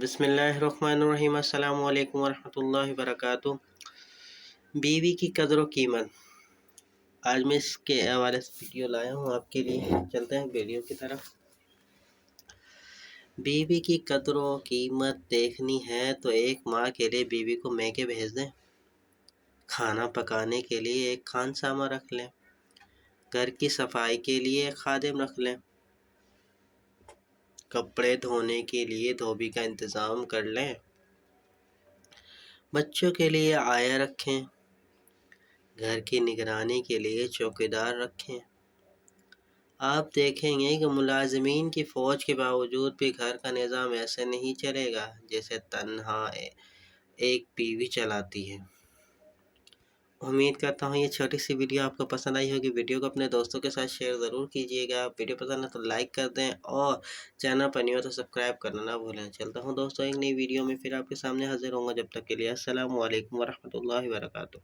بسم اللہ الرحمن الرحیم۔ السلام علیکم ورحمۃ اللہ وبرکاتہ۔ بیوی کی قدر و قیمت، آج میں اس کے حوالے سے ویڈیو لایا ہوں آپ کے لیے۔ چلتے ہیں ویڈیو کی طرف۔ بیوی کی قدر و قیمت دیکھنی ہے تو ایک ماں کے لیے بیوی کو میکے بھیج دیں، کھانا پکانے کے لیے ایک خانسامہ رکھ لیں، گھر کی صفائی کے لیے ایک خادم رکھ لیں، کپڑے دھونے کے لیے دھوبی کا انتظام کر لیں، بچوں کے لیے آیا رکھیں، گھر کی نگرانی کے لیے چوکیدار رکھیں۔ آپ دیکھیں گے کہ ملازمین کی فوج کے باوجود بھی گھر کا نظام ایسے نہیں چلے گا جیسے تنہا ایک بیوی چلاتی ہے۔ امید کرتا ہوں یہ چھوٹی سی ویڈیو آپ کو پسند آئی ہوگی۔ ویڈیو کو اپنے دوستوں کے ساتھ شیئر ضرور کیجیے گا۔ ویڈیو پسند ہے تو لائک کر دیں اور چینل پر نہیں ہو تو سبسکرائب کرنا نہ بھولیں۔ چلتا ہوں دوستوں، ایک نئی ویڈیو میں پھر آپ کے سامنے حاضر ہوں گا۔ جب تک کے لیے السلام علیکم ورحمۃ اللہ وبرکاتہ۔